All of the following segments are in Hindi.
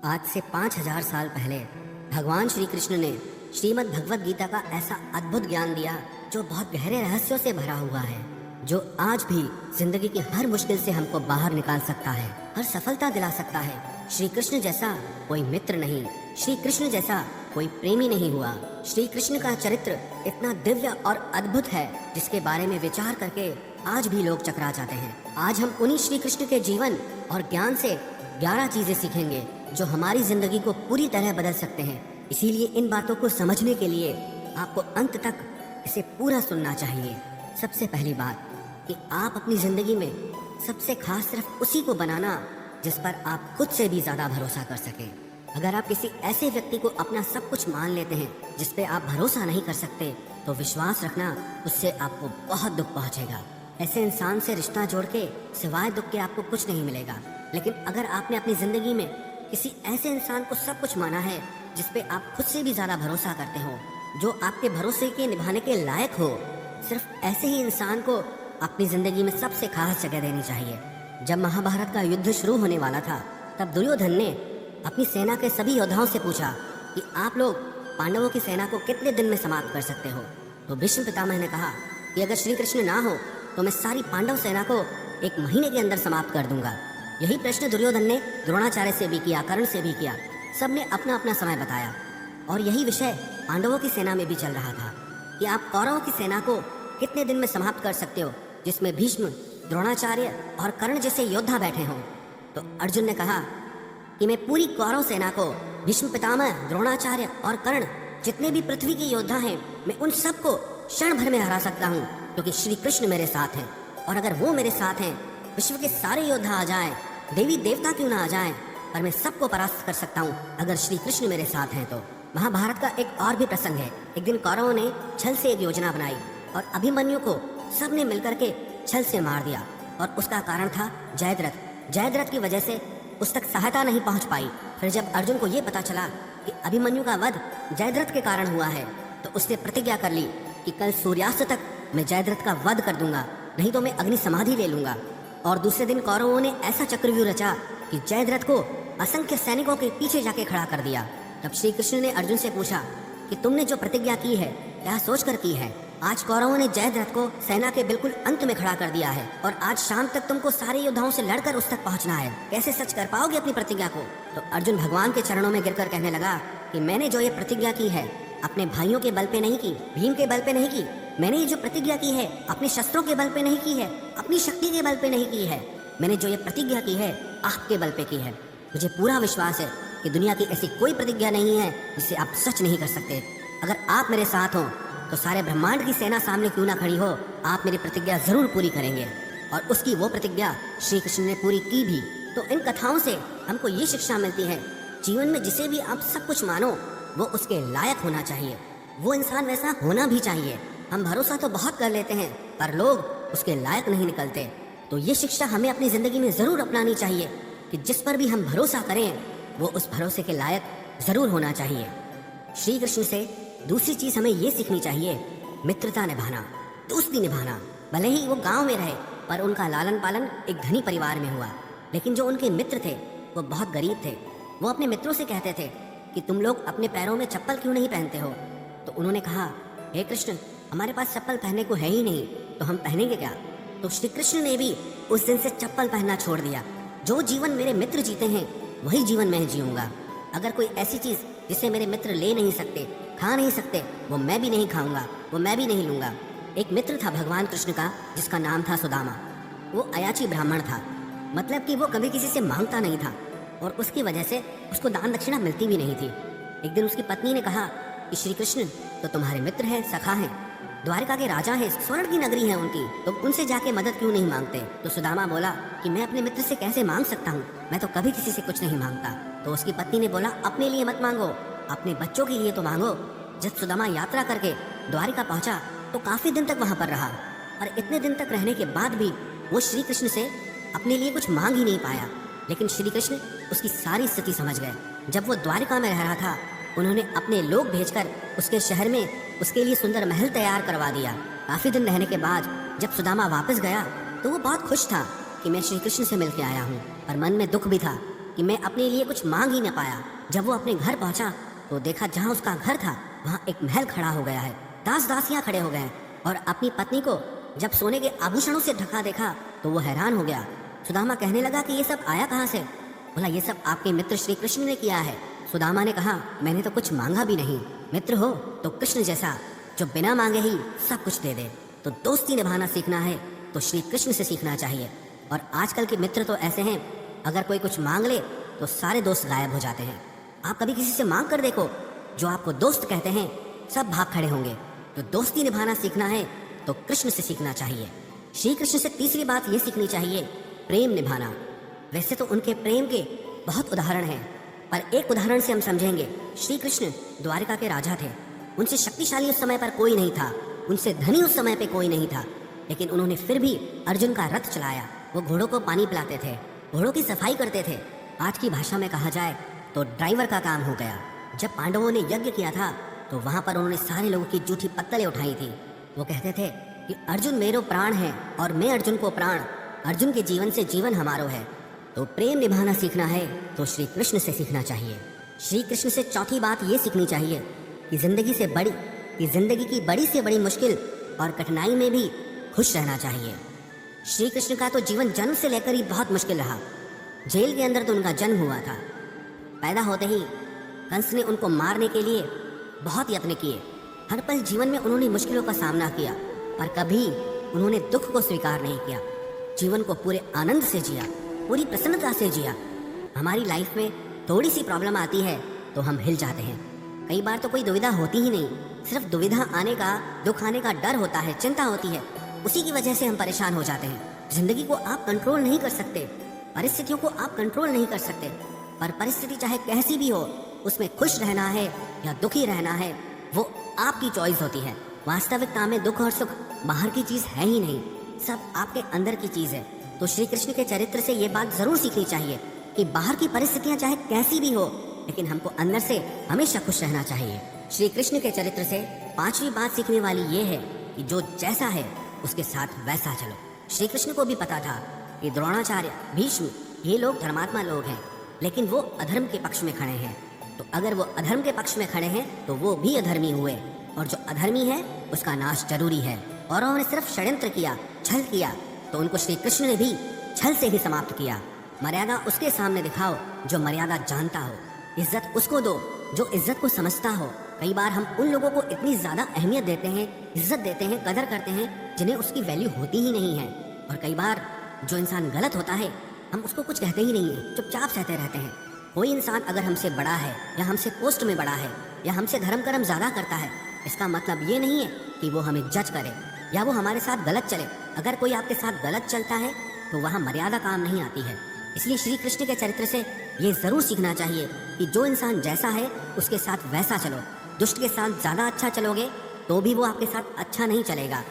आज से 5000 साल पहले भगवान श्री कृष्ण ने श्रीमद् भगवत गीता का ऐसा अद्भुत ज्ञान दिया जो बहुत गहरे रहस्यों से भरा हुआ है, जो आज भी जिंदगी की हर मुश्किल से हमको बाहर निकाल सकता है, हर सफलता दिला सकता है। श्री कृष्ण जैसा कोई मित्र नहीं, श्री कृष्ण जैसा कोई प्रेमी नहीं हुआ। श्री कृष्ण का चरित्र इतना दिव्य और अद्भुत है जिसके बारे में विचार करके आज भी लोग चकरा जाते हैं। आज हम उन्हीं श्री कृष्ण के जीवन और ज्ञान से 11 चीजें सीखेंगे जो हमारी जिंदगी को पूरी तरह बदल सकते हैं। इसीलिए इन बातों को समझने के लिए आपको अंत तक इसे पूरा सुनना चाहिए। सबसे पहली बात कि आप अपनी जिंदगी में सबसे खास सिर्फ उसी को बनाना जिस पर आप खुद से भी ज्यादा भरोसा कर सके। अगर आप किसी ऐसे व्यक्ति को अपना सब कुछ मान लेते हैं जिस पे आप भरोसा नहीं कर सकते, तो विश्वास रखना उससे आपको बहुत दुख पहुंचेगा। ऐसे इंसान से रिश्ता जोड़ के सिवाय दुख के आपको कुछ नहीं मिलेगा। लेकिन अगर आपने अपनी जिंदगी में किसी ऐसे इंसान को सब कुछ माना है जिस पे आप खुद से भी ज्यादा भरोसा करते हो, जो आपके भरोसे के निभाने के लायक हो, सिर्फ ऐसे ही इंसान को अपनी जिंदगी में सबसे खास जगह देनी चाहिए। जब महाभारत का युद्ध शुरू होने वाला था, तब दुर्योधन ने अपनी सेना के सभी योद्धाओं से पूछा कि आप लोग पांडवों की सेना को कितने दिन में समाप्त कर सकते हो। तो भीष्म पितामह ने कहा कि अगर श्री कृष्ण ना हो तो मैं सारी पांडव सेना को 1 महीने के अंदर समाप्त कर दूंगा। यही प्रश्न दुर्योधन ने द्रोणाचार्य से भी किया, कर्ण से भी किया। सबने अपना अपना समय बताया और यही विषय पांडवों की सेना में भी चल रहा था कि आप कौरवों की सेना को कितने दिन में समाप्त कर सकते हो, जिसमें भीष्म, द्रोणाचार्य और कर्ण जैसे योद्धा बैठे हों। तो अर्जुन ने कहा कि मैं पूरी कौरव सेना को भीष्म पितामह, द्रोणाचार्य और कर्ण जितने भी पृथ्वी के योद्धा हैं, मैं उन सबको क्षण भर में हरा सकता हूँ, क्योंकि श्री कृष्ण मेरे साथ हैं। और अगर वो मेरे साथ हैं, विश्व के सारे योद्धा आ जाएं, देवी देवता क्यों ना आ जाएं, पर मैं सबको परास्त कर सकता हूँ अगर श्री कृष्ण मेरे साथ हैं तो। महाभारत का एक और भी प्रसंग है। एक दिन कौरवों ने छल से एक योजना बनाई और अभिमन्यु को सबने मिलकर के छल से मार दिया, और उसका कारण था जयद्रथ। जयद्रथ की वजह से उस तक सहायता नहीं पहुंच पाई। फिर जब अर्जुन को ये पता चला कि अभिमन्यु का वध जयद्रथ के कारण हुआ है, तो उसने प्रतिज्ञा कर ली कि कल सूर्यास्त तक मैं जयद्रथ का वध कर दूंगा, नहीं तो मैं अग्नि समाधि ले लूंगा। और दूसरे दिन कौरवों ने ऐसा चक्रव्यूह रचा कि जयद्रथ को असंख्य सैनिकों के पीछे जाके खड़ा कर दिया। तब श्री कृष्ण ने अर्जुन से पूछा कि तुमने जो प्रतिज्ञा की है क्या सोचकर की है? आज कौरवों ने जयद्रथ को सेना के बिल्कुल अंत में खड़ा कर दिया है, और आज शाम तक तुमको सारे योद्धाओं से लड़कर उस तक पहुंचना है। कैसे सच कर पाओगे अपनी प्रतिज्ञा को? तो अर्जुन भगवान के चरणों में गिरकर कहने लगा कि मैंने जो ये प्रतिज्ञा की है अपने भाइयों के बल पे नहीं की, भीम के बल पे नहीं की। मैंने ये जो प्रतिज्ञा की है अपने शस्त्रों के बल पे नहीं की है, अपनी शक्ति के बल पे नहीं की है। मैंने जो ये प्रतिज्ञा की है आपके बल पे की है। मुझे पूरा विश्वास है कि दुनिया की ऐसी कोई प्रतिज्ञा नहीं है जिसे आप सच नहीं कर सकते। अगर आप मेरे साथ हो तो सारे ब्रह्मांड की सेना सामने क्यों ना खड़ी हो, आप मेरी प्रतिज्ञा जरूर पूरी करेंगे। और उसकी वो प्रतिज्ञा श्री कृष्ण ने पूरी की भी। तो इन कथाओं से हमको ये शिक्षा मिलती है, जीवन में जिसे भी आप सब कुछ मानो वो उसके लायक होना चाहिए, वो इंसान वैसा होना भी चाहिए। हम भरोसा तो बहुत कर लेते हैं पर लोग उसके लायक नहीं निकलते। तो ये शिक्षा हमें अपनी जिंदगी में जरूर अपनानी चाहिए कि जिस पर भी हम भरोसा करें वो उस भरोसे के लायक जरूर होना चाहिए। श्री कृष्ण से दूसरी चीज हमें ये सीखनी चाहिए, मित्रता निभाना, दोस्ती निभाना। भले ही वो गांव में रहे पर उनका लालन पालन एक धनी परिवार में हुआ, लेकिन जो उनके मित्र थे वो बहुत गरीब थे। वो अपने मित्रों से कहते थे कि तुम लोग अपने पैरों में चप्पल क्यों नहीं पहनते हो? तो उन्होंने कहा, हे कृष्ण, हमारे पास चप्पल पहनने को है ही नहीं, तो हम पहनेंगे क्या? तो श्री कृष्ण ने भी उस दिन से चप्पल पहनना छोड़ दिया। जो जीवन मेरे मित्र जीते हैं वही जीवन मैं जीऊंगा। अगर कोई ऐसी चीज जिसे मेरे मित्र ले नहीं सकते, खा नहीं सकते, वो मैं भी नहीं खाऊंगा, वो मैं भी नहीं लूंगा। एक मित्र था भगवान कृष्ण का जिसका नाम था सुदामा। वो अयाची ब्राह्मण था, मतलब कि वो कभी किसी से मांगता नहीं था और उसकी वजह से उसको दान दक्षिणा मिलती भी नहीं थी। एक दिन उसकी पत्नी ने कहा कि श्री कृष्ण तो तुम्हारे मित्र हैं, सखा हैं, द्वारिका के राजा हैं, स्वर्ण की नगरी है उनकी, तुम उनसे जाके मदद क्यों नहीं मांगते? तो सुदामा बोला कि मैं अपने मित्र से कैसे मांग सकता हूँ, मैं तो कभी किसी से कुछ नहीं मांगता। तो उसकी पत्नी ने बोला, अपने लिए मत मांगो, अपने बच्चों के लिए तो मांगो। जब सुदामा यात्रा करके द्वारिका पहुंचा तो काफी दिन तक वहां पर रहा, और इतने दिन तक रहने के बाद भी वो श्री कृष्ण से अपने लिए कुछ मांग ही नहीं पाया। लेकिन श्री कृष्ण उसकी सारी स्थिति समझ गए। जब वो द्वारिका में रह रहा था, उन्होंने अपने लोग भेजकर उसके शहर में उसके लिए सुंदर महल तैयार करवा दिया। काफी दिन रहने के बाद जब सुदामा वापस गया तो वो बहुत खुश था कि मैं श्री कृष्ण से मिलकर आया हूँ, पर मन में दुख भी था कि मैं अपने लिए कुछ मांग ही न पाया। जब वो अपने घर पहुंचा तो देखा जहाँ उसका घर था वहाँ एक महल खड़ा हो गया है, दास दासियाँ खड़े हो गए हैं, और अपनी पत्नी को जब सोने के आभूषणों से ढका देखा तो वो हैरान हो गया। सुदामा कहने लगा कि ये सब आया कहाँ से? बोला, ये सब आपके मित्र श्री कृष्ण ने किया है। सुदामा ने कहा, मैंने तो कुछ मांगा भी नहीं। मित्र हो तो कृष्ण जैसा, जो बिना मांगे ही सब कुछ दे दे। तो दोस्ती निभाना सीखना है तो श्री कृष्ण से सीखना चाहिए। और आजकल के मित्र तो ऐसे हैं, अगर कोई कुछ मांग ले तो सारे दोस्त गायब हो जाते हैं। आप कभी किसी से मांग कर देखो, जो आपको दोस्त कहते हैं सब भाग खड़े होंगे। तो दोस्ती निभाना सीखना है तो कृष्ण से सीखना चाहिए। श्री कृष्ण से तीसरी बात ये सीखनी चाहिए, प्रेम निभाना। वैसे तो उनके प्रेम के बहुत उदाहरण हैं, पर एक उदाहरण से हम समझेंगे। श्री कृष्ण द्वारिका के राजा थे। उनसे शक्तिशाली उस समय पर कोई नहीं था, उनसे धनी उस समय पे कोई नहीं था, लेकिन उन्होंने फिर भी अर्जुन का रथ चलाया। वो घोड़ों को पानी पिलाते थे, घोड़ों की सफाई करते थे। आज की भाषा में कहा जाए तो ड्राइवर का काम हो गया। जब पांडवों ने यज्ञ किया था तो वहां पर उन्होंने सारे लोगों की जूठी पत्तलें उठाई थी। वो कहते थे कि अर्जुन मेरो प्राण है और मैं अर्जुन को प्राण, अर्जुन के जीवन से जीवन हमारो है। तो प्रेम निभाना सीखना है तो श्री कृष्ण से सीखना चाहिए। श्री कृष्ण से चौथी बात ये सीखनी चाहिए कि जिंदगी की बड़ी से बड़ी मुश्किल और कठिनाई में भी खुश रहना चाहिए। श्री कृष्ण का तो जीवन जन्म से लेकर ही बहुत मुश्किल रहा। जेल के अंदर तो उनका जन्म हुआ था। पैदा होते ही कंस ने उनको मारने के लिए बहुत यत्न किए। हर पल जीवन में उन्होंने मुश्किलों का सामना किया, पर कभी उन्होंने दुख को स्वीकार नहीं किया। जीवन को पूरे आनंद से जिया, पूरी प्रसन्नता से जिया। हमारी लाइफ में थोड़ी सी प्रॉब्लम आती है तो हम हिल जाते हैं। कई बार तो कोई दुविधा होती ही नहीं, सिर्फ दुविधा आने का, दुख आने का डर होता है, चिंता होती है, उसी की वजह से हम परेशान हो जाते हैं। जिंदगी को आप कंट्रोल नहीं कर सकते, परिस्थितियों को आप कंट्रोल नहीं कर सकते, पर परिस्थिति चाहे कैसी भी हो, उसमें खुश रहना है या दुखी रहना है वो आपकी चॉइस होती है। वास्तविकता में दुख और सुख बाहर की चीज है ही नहीं, सब आपके अंदर की चीज है। तो श्री कृष्ण के चरित्र से ये बात जरूर सीखनी चाहिए कि बाहर की परिस्थितियां चाहे कैसी भी हो, लेकिन हमको अंदर से हमेशा खुश रहना चाहिए। श्री कृष्ण के चरित्र से पांचवी बात सीखने वाली ये है कि जो जैसा है उसके साथ वैसा चलो। श्री कृष्ण को भी पता था कि द्रोणाचार्य, भीष्म ये लोग धर्मात्मा लोग हैं, लेकिन वो अधर्म के पक्ष में खड़े हैं। तो अगर वो अधर्म के पक्ष में खड़े हैं तो वो भी अधर्मी हुए, और जो अधर्मी है उसका नाश जरूरी है। और उन्होंने सिर्फ षड्यंत्र किया, छल किया, तो उनको श्री कृष्ण ने भी छल से ही समाप्त किया। मर्यादा उसके सामने दिखाओ जो मर्यादा जानता हो, इज्जत उसको दो जो इज्जत को समझता हो। कई बार हम उन लोगों को इतनी ज्यादा अहमियत देते हैं, इज्जत देते हैं, कदर करते हैं जिन्हें उसकी वैल्यू होती ही नहीं है। और कई बार जो इंसान गलत होता है हम उसको कुछ कहते ही नहीं है, चुपचाप सहते रहते हैं। कोई इंसान अगर हमसे बड़ा है या हमसे पोस्ट में बड़ा है या हमसे धर्म कर्म ज्यादा करता है, इसका मतलब ये नहीं है कि वो हमें जज करे या वो हमारे साथ गलत चले। अगर कोई आपके साथ गलत चलता है तो वहाँ मर्यादा काम नहीं आती है। इसलिए श्री कृष्ण के चरित्र से ये जरूर सीखना चाहिए कि जो इंसान जैसा है उसके साथ वैसा चलो। दुष्ट के साथ ज्यादा अच्छा चलोगे तो भी वो आपके साथ अच्छा नहीं चलेगा,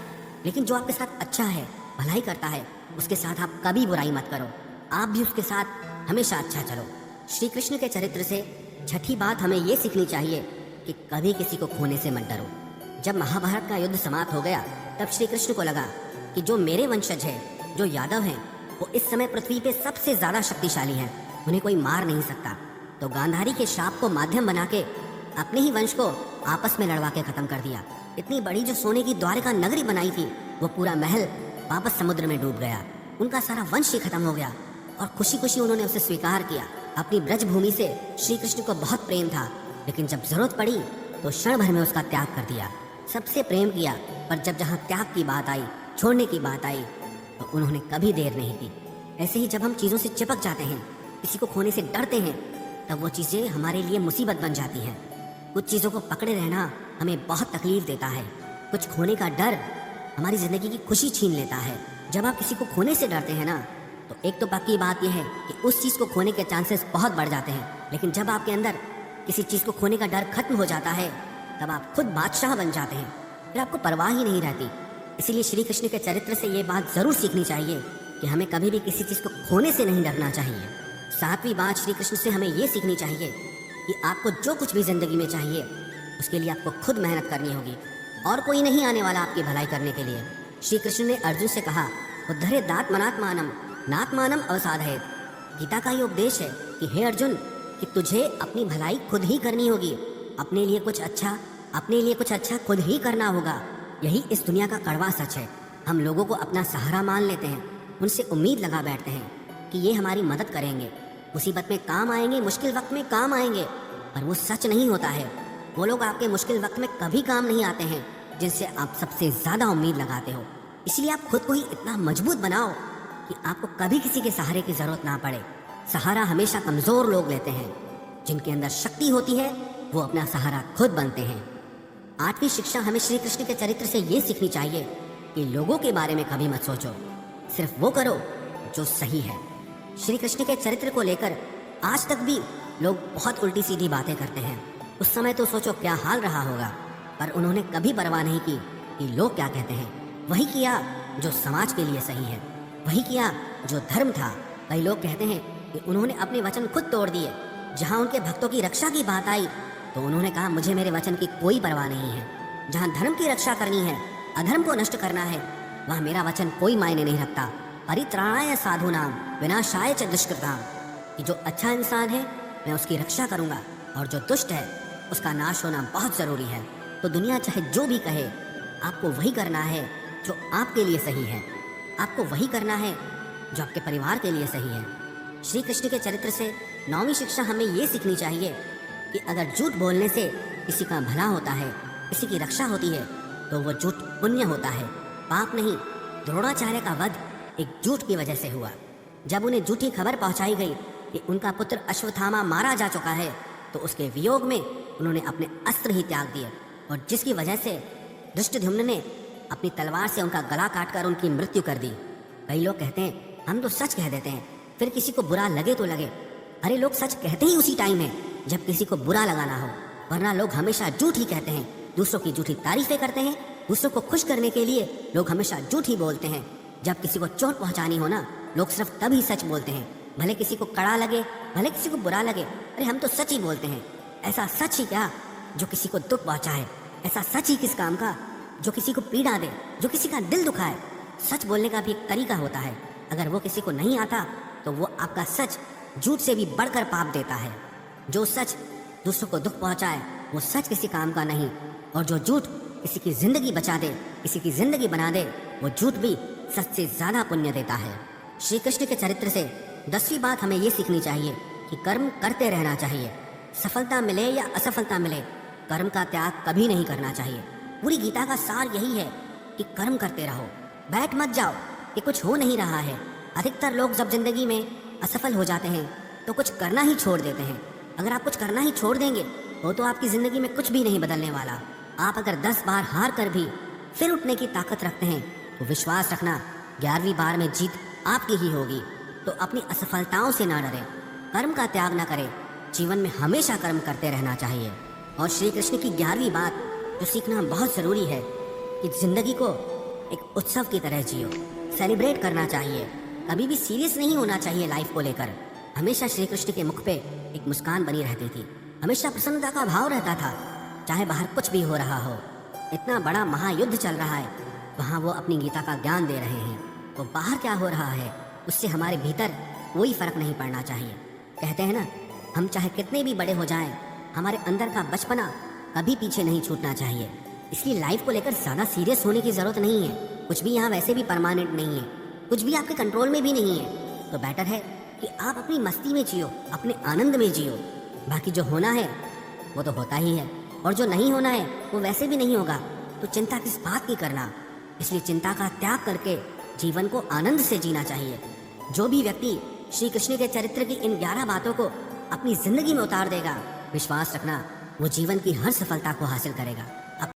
लेकिन जो आपके साथ अच्छा है, भलाई करता है, उसके साथ आप कभी बुराई मत करो, आप भी उसके साथ हमेशा अच्छा चलो। श्री कृष्ण के चरित्र से छठी बात हमें ये सीखनी चाहिए कि कभी किसी को खोने से मत डरो। जब महाभारत का युद्ध समाप्त हो गया तब श्री कृष्ण को लगा कि जो मेरे वंशज है, जो यादव हैं, वो इस समय पृथ्वी पे सबसे ज्यादा शक्तिशाली हैं, उन्हें कोई मार नहीं सकता। तो गांधारी के शाप को माध्यम बना के अपने ही वंश को आपस में लड़वा के खत्म कर दिया। इतनी बड़ी जो सोने की द्वारिका नगरी बनाई थी वो पूरा महल वापस समुद्र में डूब गया। उनका सारा वंश ही खत्म हो गया और खुशी खुशी उन्होंने उसे स्वीकार किया। अपनी ब्रज भूमि से श्री कृष्ण को बहुत प्रेम था, लेकिन जब जरूरत पड़ी तो क्षण भर में उसका त्याग कर दिया। सबसे प्रेम किया, पर जब जहाँ त्याग की बात आई, छोड़ने की बात आई, तो उन्होंने कभी देर नहीं की। ऐसे ही जब हम चीज़ों से चिपक जाते हैं, किसी को खोने से डरते हैं, तब वो चीज़ें हमारे लिए मुसीबत बन जाती हैं। कुछ चीज़ों को पकड़े रहना हमें बहुत तकलीफ देता है। कुछ खोने का डर हमारी ज़िंदगी की खुशी छीन लेता है। जब आप किसी को खोने से डरते हैं ना, तो एक तो पक्की बात यह है कि उस चीज़ को खोने के चांसेस बहुत बढ़ जाते हैं। लेकिन जब आपके अंदर किसी चीज़ को खोने का डर खत्म हो जाता है, तब आप खुद बादशाह बन जाते हैं, फिर आपको परवाह ही नहीं रहती। इसीलिए श्री कृष्ण के चरित्र से ये बात जरूर सीखनी चाहिए कि हमें कभी भी किसी चीज़ को खोने से नहीं डरना चाहिए। सातवीं बात श्री कृष्ण से हमें ये सीखनी चाहिए कि आपको जो कुछ भी जिंदगी में चाहिए उसके लिए आपको खुद मेहनत करनी होगी, और कोई नहीं आने वाला आपकी भलाई करने के लिए। श्री कृष्ण ने अर्जुन से कहा, उद्धरे दात्मनात्मानम नात्मानम अवसाधयेत, गीता का ये उपदेश है कि हे अर्जुन, कि तुझे अपनी भलाई खुद ही करनी होगी, अपने लिए कुछ अच्छा खुद ही करना होगा। यही इस दुनिया का कड़वा सच है। हम लोगों को अपना सहारा मान लेते हैं, उनसे उम्मीद लगा बैठते हैं कि ये हमारी मदद करेंगे, मुसीबत में काम आएंगे, मुश्किल वक्त में काम आएंगे, पर वो सच नहीं होता है। वो लोग आपके मुश्किल वक्त में कभी काम नहीं आते हैं जिनसे आप सबसे ज्यादा उम्मीद लगाते हो। इसलिए आप खुद को ही इतना मजबूत बनाओ कि आपको कभी किसी के सहारे की जरूरत ना पड़े। सहारा हमेशा कमजोर लोग लेते हैं। जिनके अंदर शक्ति होती है वो अपना सहारा खुद बनते हैं। 8वीं शिक्षा हमें श्री कृष्ण के चरित्र से ये सीखनी चाहिए कि लोगों के बारे में कभी मत सोचो, सिर्फ वो करो जो सही है। श्री कृष्ण के चरित्र को लेकर आज तक भी लोग बहुत उल्टी सीधी बातें करते हैं। उस समय तो सोचो क्या हाल रहा होगा, पर उन्होंने कभी परवाह नहीं की कि लोग क्या कहते हैं। वही किया जो समाज के लिए सही है, वही किया जो धर्म था। कई लोग कहते हैं कि उन्होंने अपने वचन खुद तोड़ दिए। जहां उनके भक्तों की रक्षा की बात आई तो उन्होंने कहा मुझे मेरे वचन की कोई परवाह नहीं है। जहां धर्म की रक्षा करनी है, अधर्म को नष्ट करना है, वहां मेरा वचन कोई मायने नहीं रखता। परित्राणाय साधूनाम विनाशाय च दुष्कृताम, कि जो अच्छा इंसान है मैं उसकी रक्षा करूंगा और जो दुष्ट है उसका नाश होना बहुत जरूरी है। तो दुनिया चाहे जो भी कहे, आपको वही करना है जो आपके लिए सही है। आपको वही करना है जो आपके परिवार के लिए सही है। श्री कृष्ण के चरित्र से 9वीं शिक्षा हमें ये सीखनी चाहिए कि अगर झूठ बोलने से किसी का भला होता है, किसी की रक्षा होती है, तो वो झूठ पुण्य होता है, पाप नहीं। द्रोणाचार्य का वध एक झूठ की वजह से हुआ। जब उन्हें झूठी खबर पहुंचाई गई कि उनका पुत्र अश्वत्थामा मारा जा चुका है, तो उसके वियोग में उन्होंने अपने अस्त्र ही त्याग दिए, और जिसकी वजह से धृष्टद्युम्न ने अपनी तलवार से उनका गला काटकर उनकी मृत्यु कर दी। कई लोग कहते हैं हम तो सच कह देते हैं, फिर किसी को बुरा लगे तो लगे। अरे लोग सच कहते ही उसी टाइम है जब किसी को बुरा लगाना हो, वरना लोग हमेशा झूठ ही कहते हैं। दूसरों की झूठी तारीफें करते हैं। दूसरों को खुश करने के लिए लोग हमेशा झूठ ही बोलते हैं। जब किसी को चोट पहुंचानी हो ना, लोग सिर्फ तभी सच बोलते हैं, भले किसी को कड़ा लगे, भले किसी को बुरा लगे। अरे हम तो सच ही बोलते हैं। ऐसा सच ही क्या जो किसी को दुख पहुंचाए? ऐसा सच ही किस काम का जो किसी को पीड़ा दे, जो किसी का दिल दुखाए? सच बोलने का भी एक तरीका होता है। अगर वो किसी को नहीं आता तो वो आपका सच झूठ से भी बढ़कर पाप देता है। जो सच दूसरों को दुख पहुंचाए वो सच किसी काम का नहीं, और जो झूठ किसी की जिंदगी बचा दे, किसी की जिंदगी बना दे, वो झूठ भी सच से ज्यादा पुण्य देता है। श्री कृष्ण के चरित्र से 10वीं बात हमें ये सीखनी चाहिए कि कर्म करते रहना चाहिए। सफलता मिले या असफलता मिले, कर्म का त्याग कभी नहीं करना चाहिए। पूरी गीता का सार यही है कि कर्म करते रहो, बैठ मत जाओ कि कुछ हो नहीं रहा है। अधिकतर लोग जब जिंदगी में असफल हो जाते हैं तो कुछ करना ही छोड़ देते हैं। अगर आप कुछ करना ही छोड़ देंगे तो आपकी जिंदगी में कुछ भी नहीं बदलने वाला। आप अगर 10 बार हार कर भी फिर उठने की ताकत रखते हैं तो विश्वास रखना 11वीं बार में जीत आपकी ही होगी। तो अपनी असफलताओं से ना डरें, कर्म का त्याग ना करें, जीवन में हमेशा कर्म करते रहना चाहिए। और श्री कृष्ण की 11वीं बात जो सीखना बहुत जरूरी है कि जिंदगी को एक उत्सव की तरह जियो, सेलिब्रेट करना चाहिए। कभी भी सीरियस नहीं होना चाहिए लाइफ को लेकर। हमेशा श्री कृष्ण के मुख पे एक मुस्कान बनी रहती थी, हमेशा प्रसन्नता का भाव रहता था, चाहे बाहर कुछ भी हो रहा हो। इतना बड़ा महायुद्ध चल रहा है, वहाँ वो अपनी गीता का ज्ञान दे रहे हैं, तो बाहर क्या हो रहा है उससे हमारे भीतर कोई फर्क नहीं पड़ना चाहिए। कहते हैं ना, हम चाहे कितने भी बड़े हो जाएं, हमारे अंदर का बचपना कभी पीछे नहीं छूटना चाहिए। इसलिए लाइफ को लेकर ज्यादा सीरियस होने की जरूरत नहीं है। कुछ भी यहाँ वैसे भी परमानेंट नहीं है, कुछ भी आपके कंट्रोल में भी नहीं है। तो बेटर है कि आप अपनी मस्ती में जियो, अपने आनंद में जियो। बाकी जो होना है वो तो होता ही है, और जो नहीं होना है वो वैसे भी नहीं होगा। तो चिंता किस बात की करना? इसलिए चिंता का त्याग करके जीवन को आनंद से जीना चाहिए। जो भी व्यक्ति श्री कृष्ण के चरित्र की इन 11 बातों को अपनी जिंदगी में उतार देगा, विश्वास रखना वो जीवन की हर सफलता को हासिल करेगा।